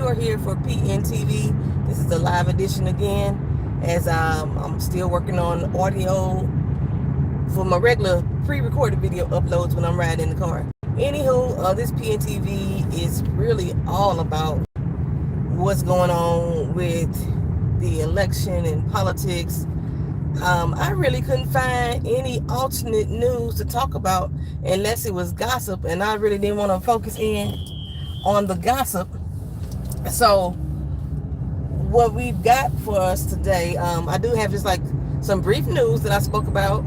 you are here for PNTV. This is the live edition again, as I'm still working on audio for my regular pre-recorded video uploads when I'm riding in the car. Anywho, this PNTV is really all about what's going on with the election and politics. I really couldn't find any alternate news to talk about unless it was gossip, and I really didn't want to focus in on the gossip. So what we've got for us today, I do have just like some brief news that I spoke about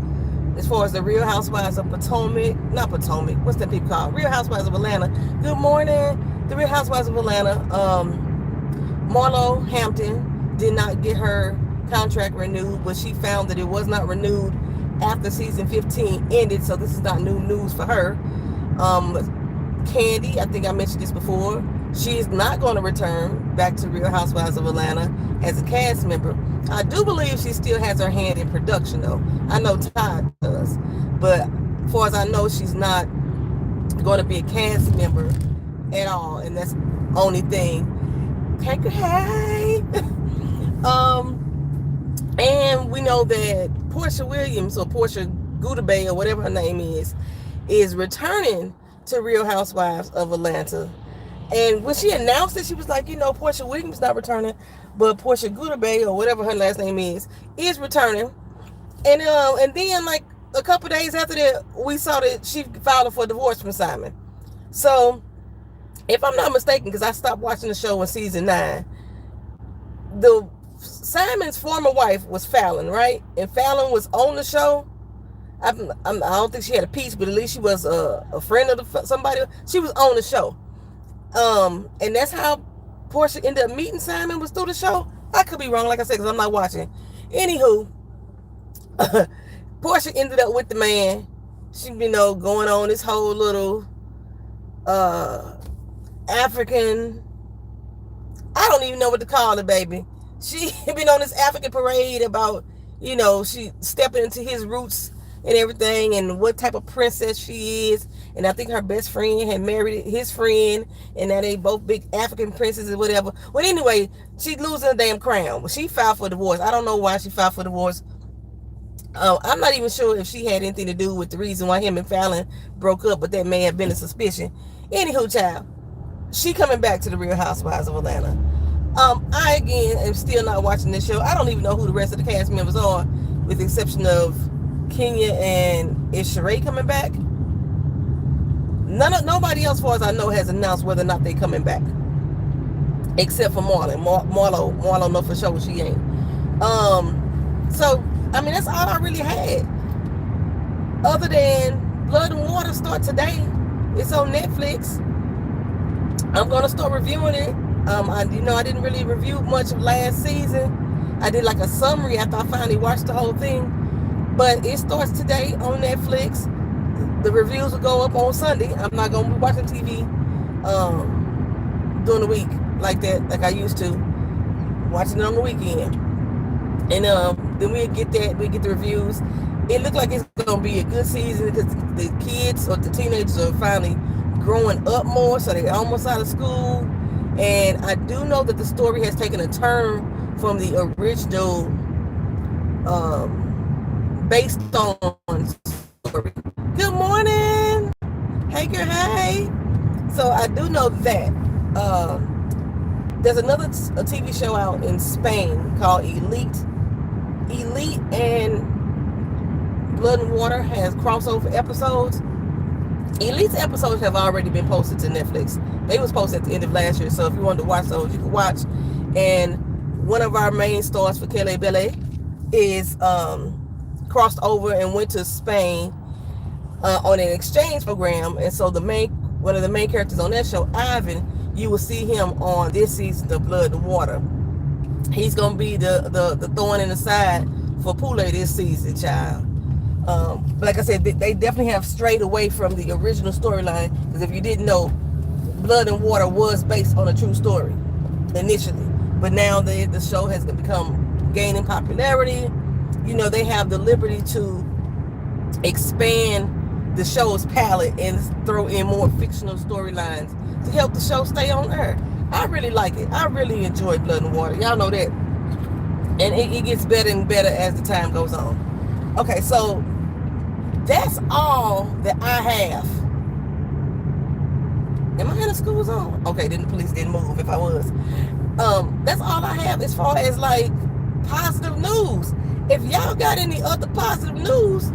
as far as the Real Housewives of not Potomac, what's that people called? Real Housewives of Atlanta. Good morning. The Real Housewives of Atlanta. Marlo Hampton did not get her contract renewed, but she found that it was not renewed after season 15 ended, so this is not new news for her. Candy, I think I mentioned this before, she is not going to return back to Real Housewives of Atlanta as a cast member. I do believe she still has her hand in production though. I know Todd does, but as far as I know, she's not going to be a cast member at all, and that's the only thing. Hey. And we know that Portia Williams, or Portia Gudabay, or whatever her name is returning to Real Housewives of Atlanta. And when she announced it, she was like, Portia Williams not returning, but Portia Gudabay, or whatever her last name is returning. And then like a couple days after that, we saw that she filed for divorce from Simon. So if I'm not mistaken, because I stopped watching the show in season 9, Simon's former wife was Fallon, right? And Fallon was on the show. I don't think she had a piece, but at least she was a friend of somebody. She was on the show. And that's how Portia ended up meeting Simon, was through the show. I could be wrong, like I said, because I'm not watching. Anywho, Portia ended up with the man. She, going on this whole little African, I don't even know what to call it, baby. She been on this African parade about, she stepping into his roots and everything, and what type of princess she is. And I think her best friend had married his friend, and now they both big African princesses or whatever. Well, anyway, she's losing a damn crown. Well, she filed for divorce. I don't know why she filed for divorce. I'm not even sure if she had anything to do with the reason why him and Fallon broke up, but that may have been a suspicion. Anywho, child, she coming back to the Real Housewives of Atlanta. I, again, am still not watching this show. I don't even know who the rest of the cast members are, with the exception of Kenya and is Sheree coming back? Nobody else, as far as I know, has announced whether or not they coming back, except for Marlo. Marlo know for sure she ain't. So, I mean, that's all I really had. Other than Blood and Water start today. It's on Netflix. I'm going to start reviewing it. I didn't really review much of last season. I did like a summary after I finally watched the whole thing. But it starts today on Netflix. The reviews will go up on Sunday. I'm not going to be watching TV during the week like that, like I used to. Watching it on the weekend. And then we get the reviews. It looked like it's going to be a good season because the kids or the teenagers are finally growing up more, so they're almost out of school. And I do know that the story has taken a turn from the original based on story. Good morning. Hey, girl, hey. So I do know that there's another TV show out in Spain called Elite. Elite and Blood and Water has crossover episodes. Elite's episodes have already been posted to Netflix. They was posted at the end of last year, so if you wanted to watch those, you could watch. And one of our main stars for Kele Bele is crossed over and went to Spain on an exchange program. And so one of the main characters on that show, Ivan, you will see him on this season of Blood and Water. He's gonna be the thorn in the side for Pule this season, child. But like I said, they definitely have strayed away from the original storyline, because if you didn't know, Blood and Water was based on a true story initially, but now the show has become gaining popularity. They have the liberty to expand the show's palette and throw in more fictional storylines to help the show stay on air. I really like it. I really enjoy Blood and Water. Y'all know that. And it gets better and better as the time goes on. Okay, so that's all that I have. Am I in the school zone? Okay, then the police didn't move if I was. That's all I have as far as like positive news. If y'all got any other positive news,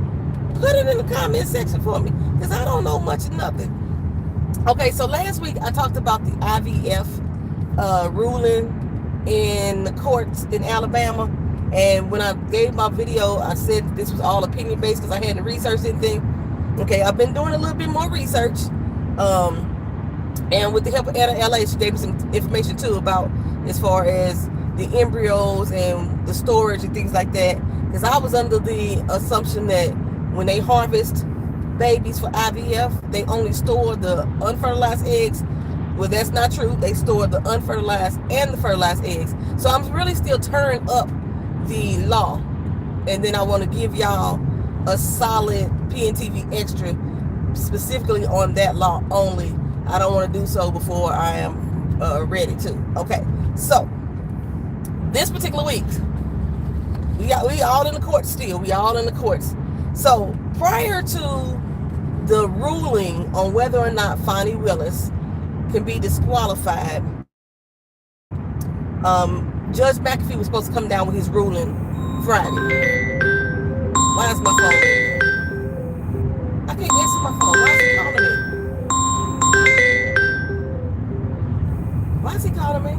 put it in the comment section for me, because I don't know much of nothing. Okay, so last week I talked about the IVF ruling in the courts in Alabama, and when I gave my video, I said this was all opinion based because I hadn't researched anything. Okay, I've been doing a little bit more research, and with the help of Anna LA, she gave me some information too about as far as the embryos and the storage and things like that, because I was under the assumption that when they harvest babies for IVF, they only store the unfertilized eggs. Well, that's not true. They store the unfertilized and the fertilized eggs. So I'm really still turning up the law, and then I want to give y'all a solid PNTV extra specifically on that law only. I don't want to do so before I am ready to. Okay, so this particular week, we all in the courts still. We all in the courts. So prior to the ruling on whether or not Fani Willis can be disqualified, Judge McAfee was supposed to come down with his ruling Friday. Why is my phone ringing? I can't answer my phone. Why is he calling me? Why is he calling me?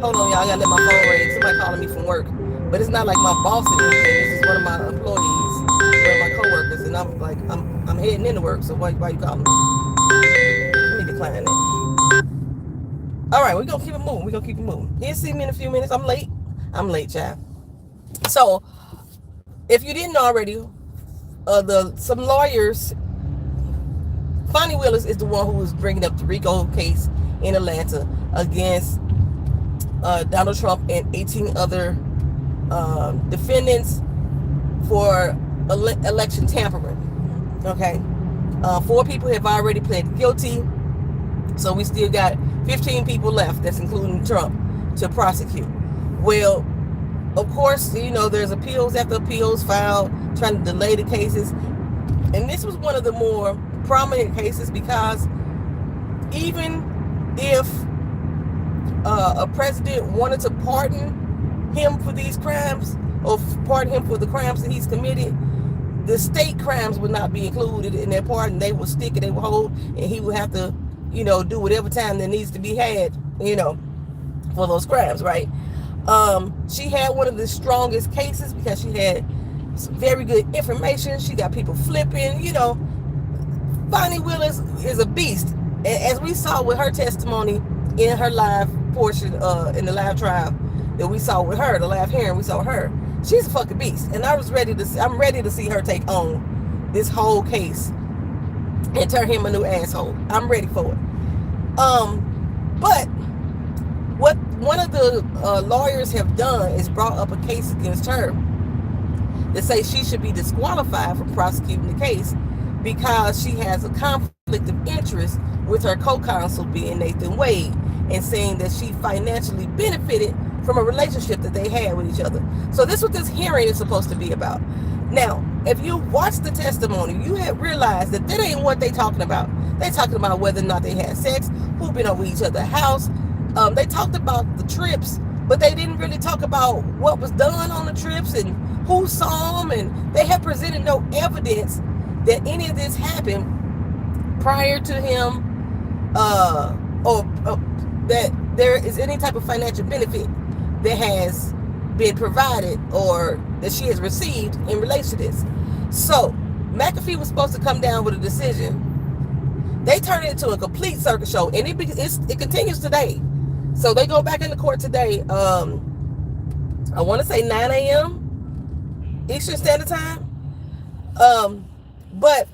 Hold on, y'all. I gotta let my phone ring. Somebody calling me from work. But it's not like my boss or anything. This is one of my employees, one of my coworkers, and I'm like, I'm heading into work. So why you calling me? Let me decline it. All right, we're gonna keep it moving. We're gonna keep it moving. He'll see me in a few minutes. I'm late, child. So, if you didn't already, some lawyers. Fani Willis is the one who was bringing up the RICO case in Atlanta against Donald Trump and 18 other defendants for election tampering. Okay, 4 people have already pled guilty, so we still got 15 people left. That's including Trump to prosecute. Well, of course, you know there's appeals after appeals filed trying to delay the cases, and this was one of the more prominent cases because even if a president wanted to pardon him for these crimes or pardon him for the crimes that he's committed, the state crimes would not be included in that pardon. They would stick it, they would hold, and he would have to, do whatever time that needs to be had, for those crimes, right? She had one of the strongest cases because she had some very good information. She got people flipping, Fani Willis is a beast. And as we saw with her testimony in her live portion, in the live trial that we saw with her, the live hearing we saw with her, she's a fucking beast. And I'm ready to see her take on this whole case and turn him a new asshole. I'm ready for it. But what one of the lawyers have done is brought up a case against her that say she should be disqualified from prosecuting the case because she has a conflict of interest with her co-counsel being Nathan Wade, and saying that she financially benefited from a relationship that they had with each other. So this is what this hearing is supposed to be about. Now, if you watch the testimony, you have realized that ain't what they talking about. They talking about whether or not they had sex, who been over each other's house. They talked about the trips, but they didn't really talk about what was done on the trips and who saw them, and they have presented no evidence that any of this happened prior to him, or that there is any type of financial benefit that has been provided or that she has received in relation to this. So McAfee was supposed to come down with a decision. They turned it into a complete circus show, and it continues today. So they go back into court today. I want to say 9 a.m. Eastern Standard Time. But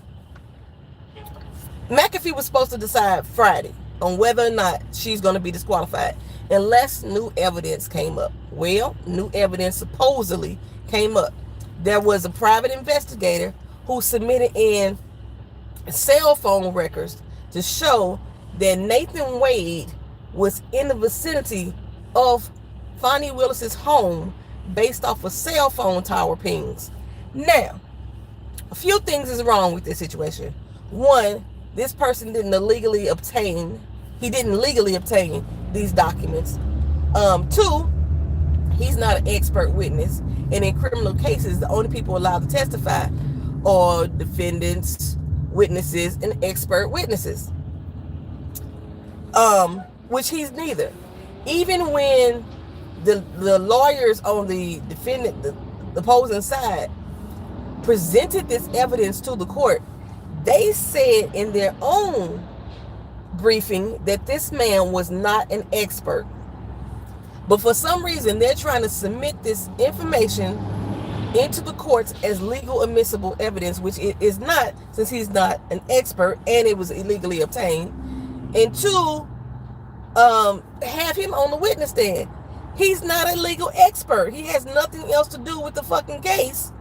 McAfee was supposed to decide Friday on whether or not she's going to be disqualified unless new evidence came up. Well, new evidence supposedly came up. There was a private investigator who submitted in cell phone records to show that Nathan Wade was in the vicinity of Fani Willis's home based off of cell phone tower pings. Now, a few things is wrong with this situation. One, this person didn't legally obtain these documents. Two, he's not an expert witness, and in criminal cases, the only people allowed to testify are defendants, witnesses, and expert witnesses. Which he's neither. Even when the lawyers on the defendant, the opposing side, presented this evidence to the court, they said in their own briefing that this man was not an expert. But for some reason, they're trying to submit this information into the courts as legal admissible evidence, which it is not, since he's not an expert and it was illegally obtained. And two, have him on the witness stand. He's not a legal expert. He has nothing else to do with the fucking case.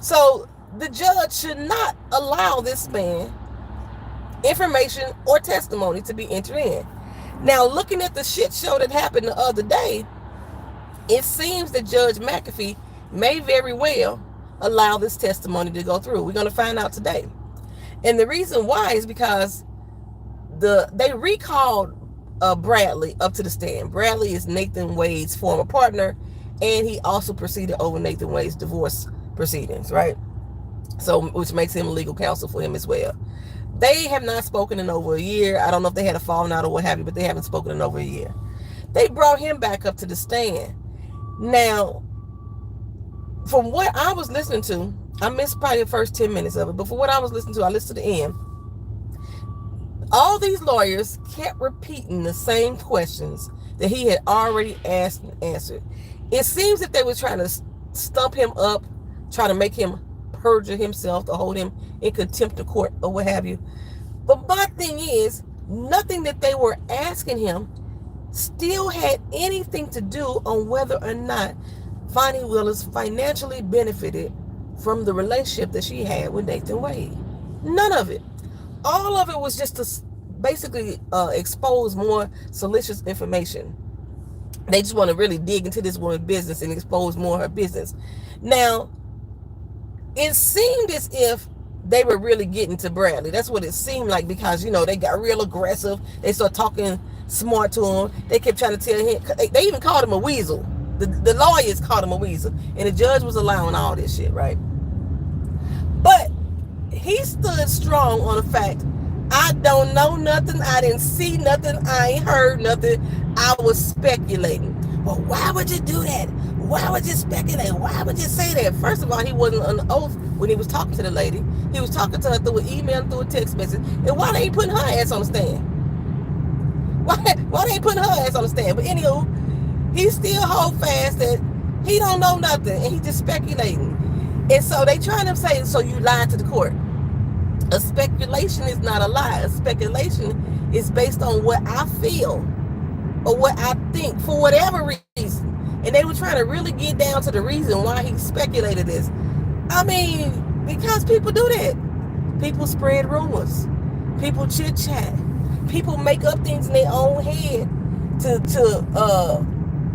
So the judge should not allow this man information or testimony to be entered in. Now, looking at the shit show that happened the other day, it seems that Judge McAfee may very well allow this testimony to go through. We're going to find out today. And the reason why is because they recalled Bradley up to the stand. Bradley is Nathan Wade's former partner, and he also proceeded over Nathan Wade's divorce proceedings, right? So, which makes him legal counsel for him as well. They have not spoken in over a year. I don't know if they had a falling out or what have you, but they haven't spoken in over a year. They brought him back up to the stand. Now, from what I was listening to, I missed probably the first 10 minutes of it, but for what I was listening to, I listened to the end. All these lawyers kept repeating the same questions that he had already asked and answered. It seems that they were trying to stump him up, trying to make him perjure himself, to hold him in contempt of court or what have you. But my thing is, nothing that they were asking him still had anything to do on whether or not Fani Willis financially benefited from the relationship that she had with Nathan Wade. None of it. All of it was just to basically expose more salacious information. They just want to really dig into this woman's business and expose more of her business. Now, it seemed as if they were really getting to Bradley. That's what it seemed like, because, you know, they got real aggressive. They started talking smart to him. They kept trying to tell him. They even called him a weasel. The lawyers called him a weasel. And the judge was allowing all this shit, right? But he stood strong on the fact, I don't know nothing. I didn't see nothing. I ain't heard nothing. I was speculating. Well, why would you do that? Why would you speculate? Why would you say that? First of all, he wasn't on the oath when he was talking to the lady. He was talking to her through an email, through a text message. And why they ain't putting her ass on the stand? Why they ain't putting her ass on the stand? But anywho, he still hold fast that he don't know nothing, and he just speculating. And so they trying to say, so you lied to the court. A speculation is not a lie. A speculation is based on what I feel or what I think for whatever reason. And they were trying to really get down to the reason why he speculated this. I mean, because people do that. People spread rumors. People chit chat. People make up things in their own head to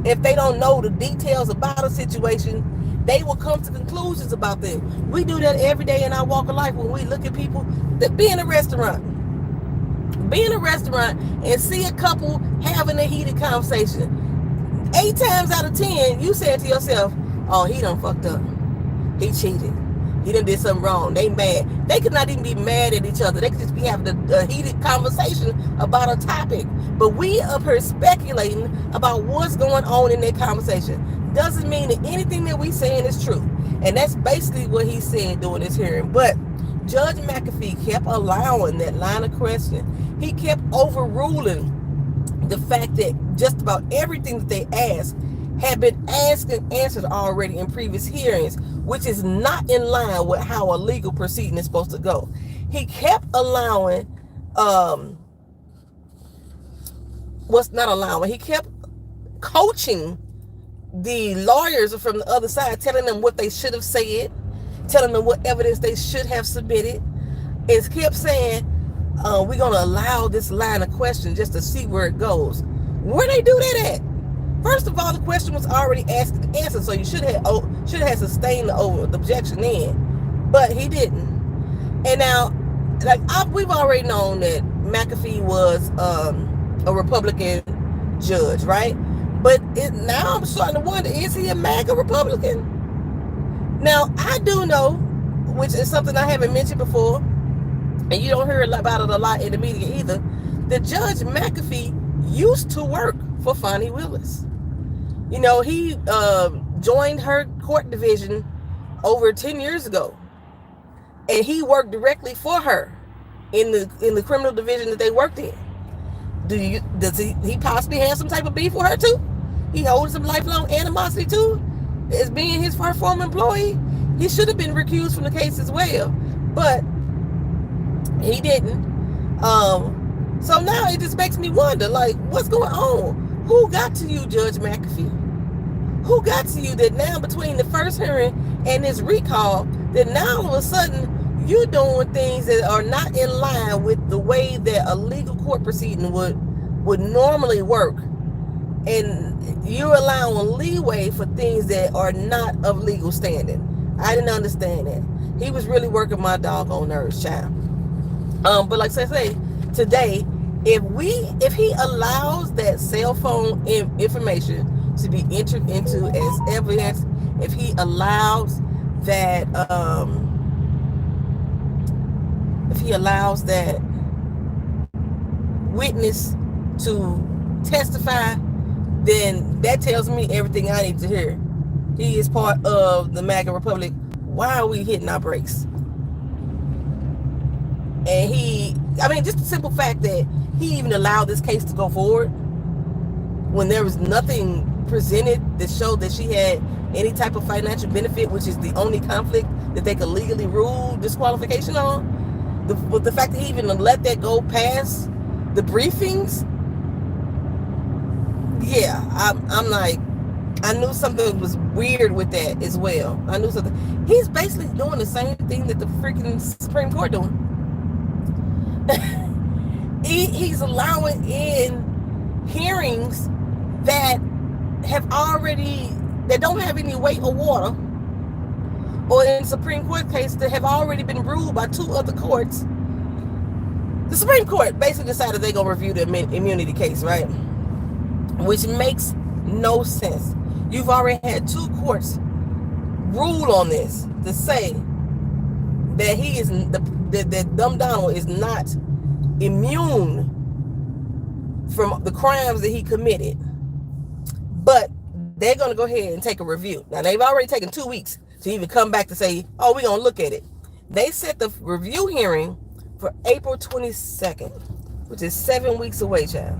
if they don't know the details about a situation, they will come to conclusions about them. We do that every day in our walk of life when we look at people that be in a restaurant. Be in a restaurant and see a couple having a heated conversation. 8 times out of 10, you say to yourself, oh, he done fucked up. He cheated. He done did something wrong. They mad. They could not even be mad at each other. They could just be having a heated conversation about a topic. But we up here speculating about what's going on in that conversation. Doesn't mean that anything that we saying is true. And that's basically what he said during this hearing. But Judge McAfee kept allowing that line of question. He kept overruling the fact that just about everything that they asked had been asked and answered already in previous hearings, which is not in line with how a legal proceeding is supposed to go. He kept allowing, he kept coaching the lawyers from the other side, telling them what they should have said, telling them what evidence they should have submitted. It kept saying, we're going to allow this line of question just to see where it goes. Where they do that at? First of all, the question was already asked and answered, so you should have sustained the objection in, but he didn't. And now, we've already known that McAfee was a Republican judge, right? But now I'm starting to wonder, is he a MAGA Republican? Now, I do know, which is something I haven't mentioned before, and you don't hear about it a lot in the media either, that Judge McAfee used to work for Fani Willis. You know, he joined her court division over 10 years ago, and he worked directly for her in the criminal division that they worked in. Does he possibly have some type of beef with her too? He holds some lifelong animosity too, as being her former employee. He should have been recused from the case as well, but he didn't. So now it just makes me wonder, like, what's going on? Who got to you, Judge McAfee? Who got to you that now between the first hearing and this recall, that now all of a sudden you're doing things that are not in line with the way that a legal court proceeding would normally work, and you're allowing leeway for things that are not of legal standing? I didn't understand that. He was really working my doggone nerves, child. But like I say, today, if he allows that cell phone information to be entered into as evidence, if he allows that witness to testify, then that tells me everything I need to hear. He is part of the MAGA Republic. Why are we hitting our brakes? And just the simple fact that he even allowed this case to go forward when there was nothing presented that showed that she had any type of financial benefit, which is the only conflict that they could legally rule disqualification on. The fact that he even let that go past the briefings, yeah, I'm like, I knew something was weird with that as well. I knew something. He's basically doing the same thing that the freaking Supreme Court doing. He's allowing in hearings that don't have any weight or water, or in Supreme Court case that have already been ruled by two other courts. The Supreme Court basically decided they're going to review the immunity case, right? Which makes no sense. You've already had two courts rule on this to say that that Dumb Donald is not immune from the crimes that he committed. But they're going to go ahead and take a review. Now, they've already taken 2 weeks to even come back to say, oh, we're going to look at it. They set the review hearing for April 22nd, which is 7 weeks away, child.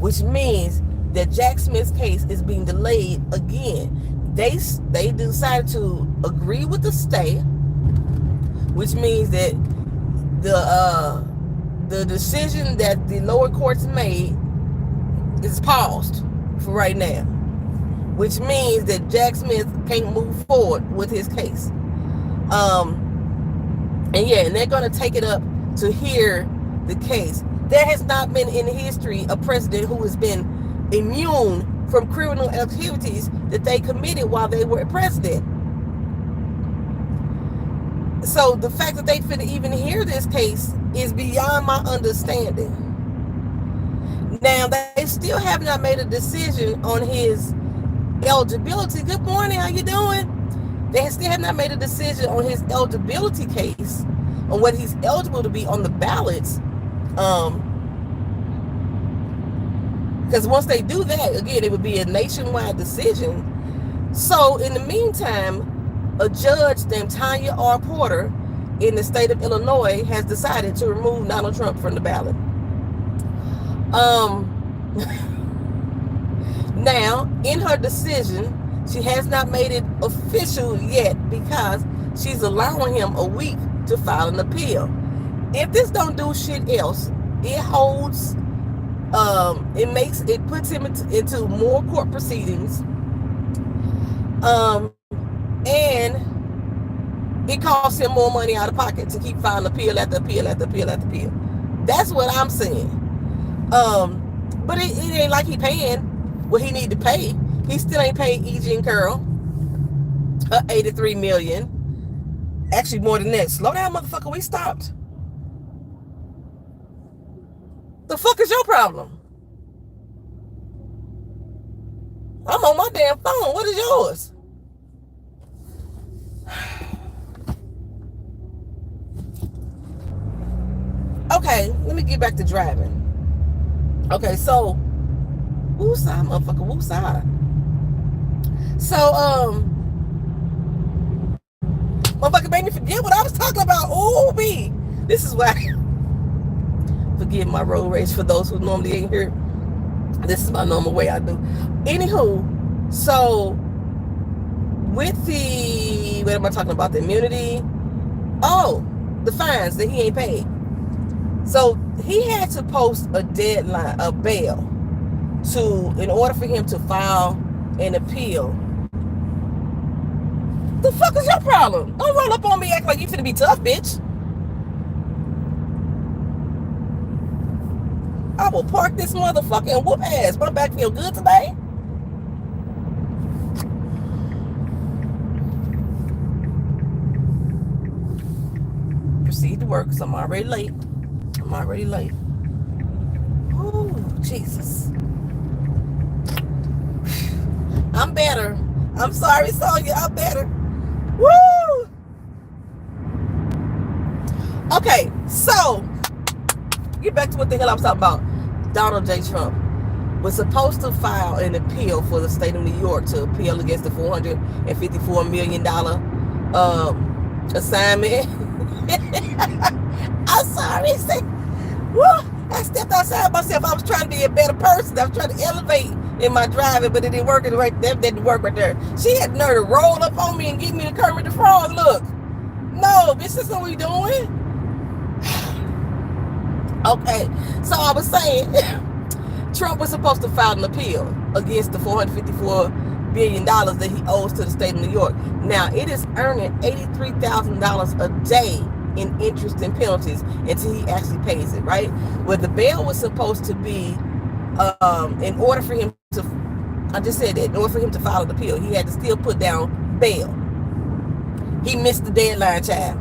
Which means that Jack Smith's case is being delayed again. They decided to agree with the stay, which means that the decision that the lower courts made is paused for right now, which means that Jack Smith can't move forward with his case. And they're going to take it up to hear the case. There has not been in history a president who has been immune from criminal activities that they committed while they were president. So the fact that they finna even hear this case is beyond my understanding. Now, they still have not made a decision on his eligibility. Good morning, how you doing? They still have not made a decision on his eligibility case, on whether he's eligible to be on the ballots. Because once they do that, again, it would be a nationwide decision. So in the meantime, a judge named Tanya R. Porter in the state of Illinois has decided to remove Donald Trump from the ballot. Now, in her decision, she has not made it official yet because she's allowing him a week to file an appeal. If this don't do shit else, it holds, it puts him into more court proceedings, and it costs him more money out of pocket to keep filing appeal after appeal after appeal after appeal. That's what I'm saying. But it ain't like he paying what he need to pay. He still ain't paid E.G. and Curl $83 million. Actually, more than that. Slow down, motherfucker. We stopped. The fuck is your problem? I'm on my damn phone. What is yours? Okay, let me get back to driving. Okay, so woosah, motherfucker, woosah. So, motherfucker made me forget what I was talking about. Ooh, B. This is why. Forgive my road rage for those who normally ain't here. This is my normal way I do. Anywho, so with the, what am I talking about? The immunity? Oh, the fines that he ain't paid. So he had to post a deadline, a bail, in order for him to file an appeal. The fuck is your problem? Don't roll up on me act like you finna be tough, bitch. I will park this motherfucker and whoop ass. My back feel good today. Proceed to work because I'm already late. Oh, Jesus. I'm better. I'm sorry, Sonya. I'm better. Woo! Okay, so get back to what the hell I was talking about. Donald J. Trump was supposed to file an appeal for the state of New York to appeal against the $454 million assignment. I'm sorry. Woo, I stepped outside myself. I was trying to be a better person. I was trying to elevate in my driving, but it didn't work right there. That didn't work right there. She had the nerve to roll up on me and give me the Kermit the Frog look. No, this is what we doing. Okay, so I was saying, Trump was supposed to file an appeal against the $454 billion that he owes to the state of New York. Now, it is earning $83,000 a day in interest and penalties until he actually pays it, right? Well, the bail was supposed to be, in order for him to, I just said that, in order for him to file an appeal, he had to still put down bail. He missed the deadline, child.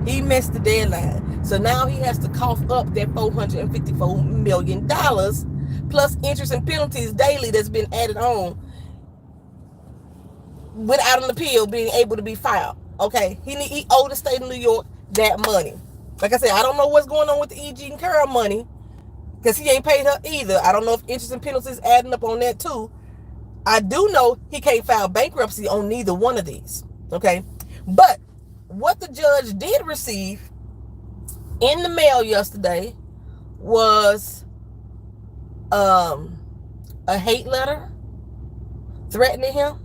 He missed the deadline. So now he has to cough up that $454 million plus interest and penalties daily that's been added on without an appeal being able to be filed. Okay, he owed the state of New York that money. Like I said, I don't know what's going on with the E.G. and Curl money because he ain't paid her either. I don't know if interest and penalties adding up on that too. I do know he can't file bankruptcy on neither one of these. Okay, but what the judge did receive in the mail yesterday was a hate letter threatening him,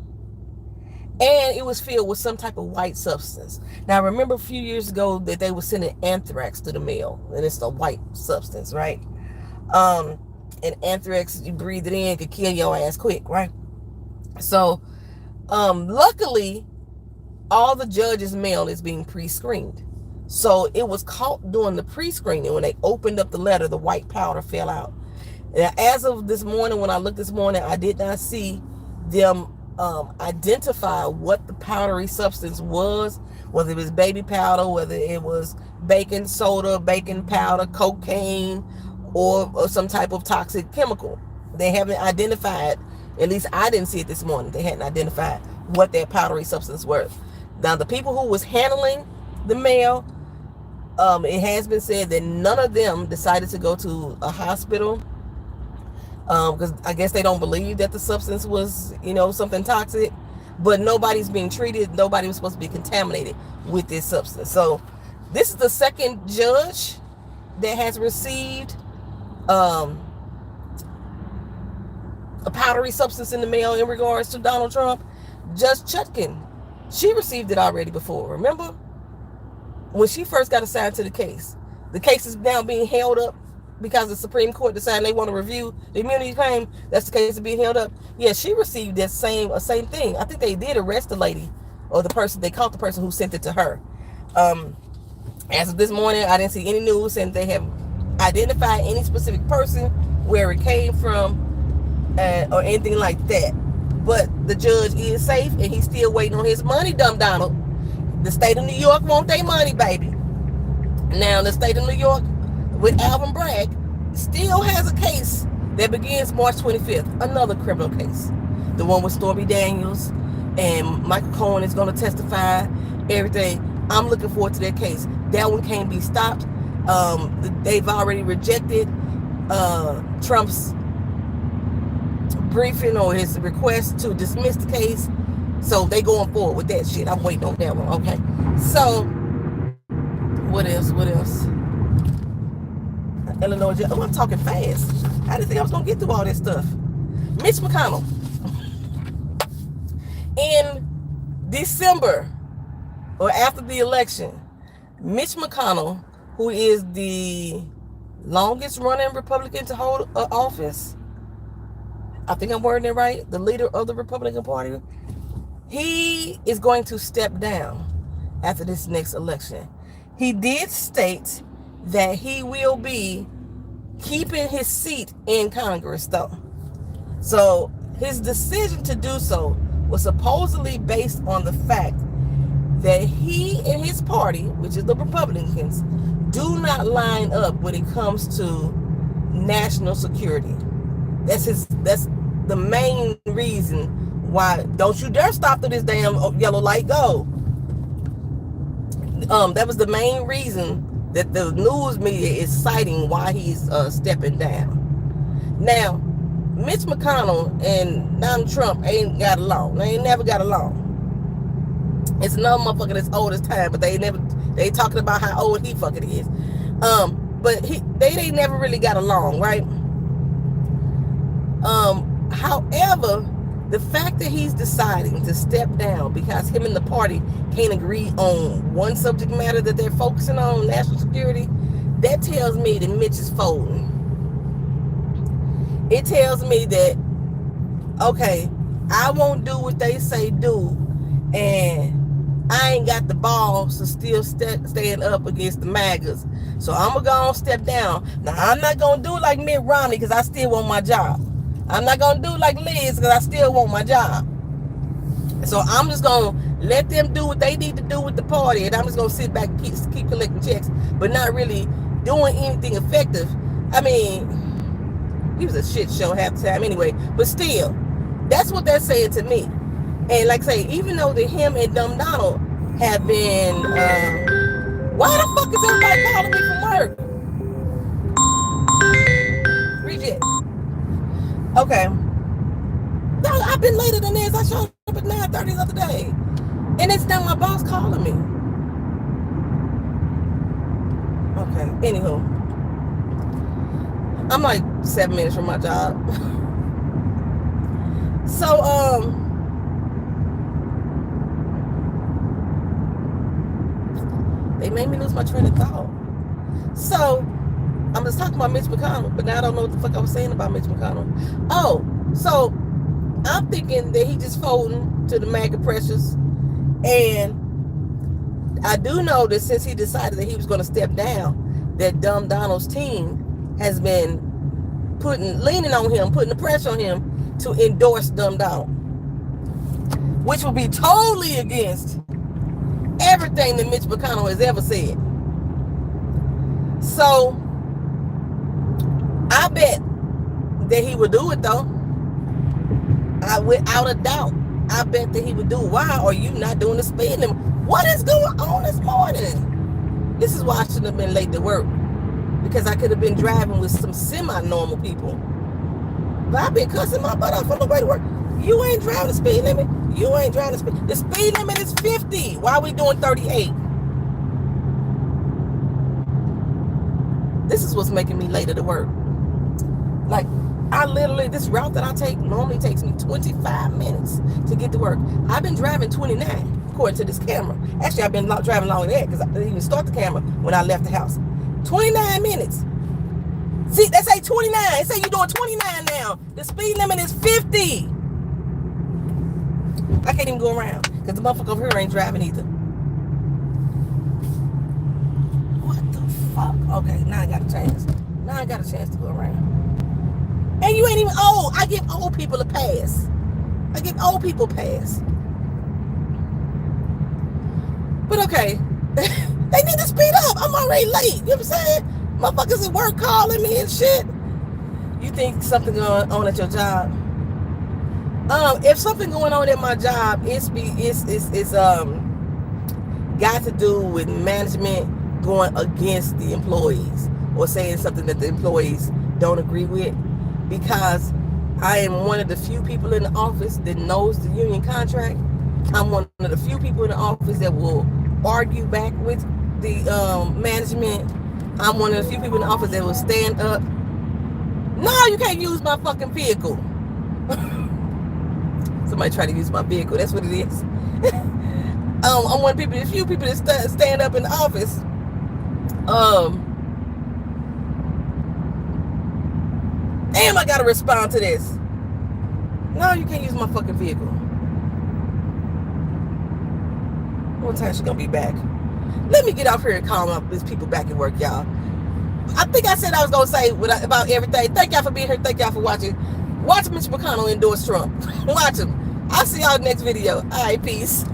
and it was filled with some type of white substance. Now, remember a few years ago that they were sending anthrax to the mail, and it's a white substance, right? And anthrax, you breathe it in, could kill your ass quick, right? So, luckily, all the judge's mail is being pre-screened. So it was caught during the pre-screening. When they opened up the letter, the white powder fell out. Now, as of this morning, when I looked this morning, I did not see them identify what the powdery substance was, whether it was baby powder, whether it was baking soda, baking powder, cocaine, or some type of toxic chemical. They haven't identified, at least I didn't see it this morning, they hadn't identified what that powdery substance was. Now, the people who was handling the mail, it has been said that none of them decided to go to a hospital because I guess they don't believe that the substance was, something toxic. But nobody's being treated. Nobody was supposed to be contaminated with this substance. So this is the second judge that has received a powdery substance in the mail in regards to Donald Trump. Judge Chutkin, she received it already before. Remember? When she first got assigned to the case is now being held up because the Supreme Court decided they want to review the immunity claim. That's the case is being held up. Yeah, she received that same thing. I think they did arrest the lady or the person. They caught the person who sent it to her. As of this morning, I didn't see any news, and they have identify any specific person, where it came from, or anything like that. But the judge is safe, and he's still waiting on his money, dumb Donald. The state of New York want their money, baby. Now, the state of New York, with Alvin Bragg, still has a case that begins March 25th, another criminal case. The one with Stormy Daniels, and Michael Cohen is going to testify, everything. I'm looking forward to that case. That one can't be stopped. They've already rejected Trump's briefing or his request to dismiss the case. So they going forward with that shit. I'm waiting on that one. Okay. So what else? Illinois. Oh, I'm talking fast. I didn't think I was gonna get through all this stuff. Mitch McConnell. In December, or after the election, Mitch McConnell, who is the longest running Republican to hold office, I think I'm wording it right, the leader of the Republican Party, he is going to step down after this next election. He did state that he will be keeping his seat in Congress, though. So his decision to do so was supposedly based on the fact that he and his party, which is the Republicans, do not line up when it comes to national security. That's the main reason why. Don't you dare stop through this damn yellow light, go. That was the main reason that the news media is citing why he's stepping down. Now, Mitch McConnell and Donald Trump ain't got along. They ain't never got along. It's another motherfucker that's old as time, but they talking about how old he fucking is. But they ain't never really got along, right? However, the fact that he's deciding to step down because him and the party can't agree on one subject matter that they're focusing on, national security, that tells me that Mitch is folding. It tells me that, okay, I won't do what they say do, and I ain't got the balls to still stand up against the MAGAs. So I'm going to go and step down. Now, I'm not going to do it like Mitt Romney because I still want my job. I'm not going to do it like Liz because I still want my job. So I'm just going to let them do what they need to do with the party, and I'm just going to sit back and keep collecting checks, but not really doing anything effective. I mean, he was a shit show half the time anyway, but still, that's what they're saying to me. And like I say, even though that him and Dumb Donald have been, why the fuck is everybody calling me from work? Bridget. Okay. No, I've been later than this. I showed up at 9:30 the other day. And it's now my boss calling me. Okay, anywho. I'm like 7 minutes from my job. So, they made me lose my train of thought. So, I'm just talking about Mitch McConnell, but now I don't know what the fuck I was saying about Mitch McConnell. Oh, so I'm thinking that he just folding to the MAGA pressures. And I do know that since he decided that he was going to step down, that Dumb Donald's team has been leaning on him, putting the pressure on him to endorse Dumb Donald, which will be totally against everything that Mitch McConnell has ever said. So I bet that he would do it, though. Without a doubt, I bet that he would do it. Why are you not doing the speed limit? What is going on this morning? This is why I shouldn't have been late to work, because I could have been driving with some semi-normal people. But I've been cussing my butt off on the way to work. You ain't driving the speed limit. You ain't driving the speed. The speed limit is 50. Why are we doing 38? This is what's making me later to work. Like, I literally, this route that I take normally takes me 25 minutes to get to work. I've been driving 29, according to this camera. Actually, I've been driving longer than that because I didn't even start the camera when I left the house. 29 minutes. See, they say 29. They say you're doing 29 now. The speed limit is 50. I can't even go around because the motherfucker over here ain't driving either. What the fuck? Okay, now I got a chance. Now I got a chance to go around. And you ain't even old. I give old people a pass. I give old people a pass. But okay. They need to speed up. I'm already late. You know what I'm saying? Motherfuckers at work calling me and shit. You think something going on at your job? If something going on at my job, it's got to do with management going against the employees or saying something that the employees don't agree with, because I am one of the few people in the office that knows the union contract. I'm one of the few people in the office that will argue back with the management. I'm one of the few people in the office that will stand up. No, you can't use my fucking vehicle. Somebody try to use my vehicle. That's what it is. I'm one of the few people that stand up in the office. Damn, I gotta respond to this. No, you can't use my fucking vehicle. What time she gonna be back? Let me get off here and call up these people back at work, y'all. I think I said I was gonna say about everything. Thank y'all for being here. Thank y'all for watching. Watch Mitch McConnell endorse Trump. Watch him. I'll see y'all next video. All right, peace.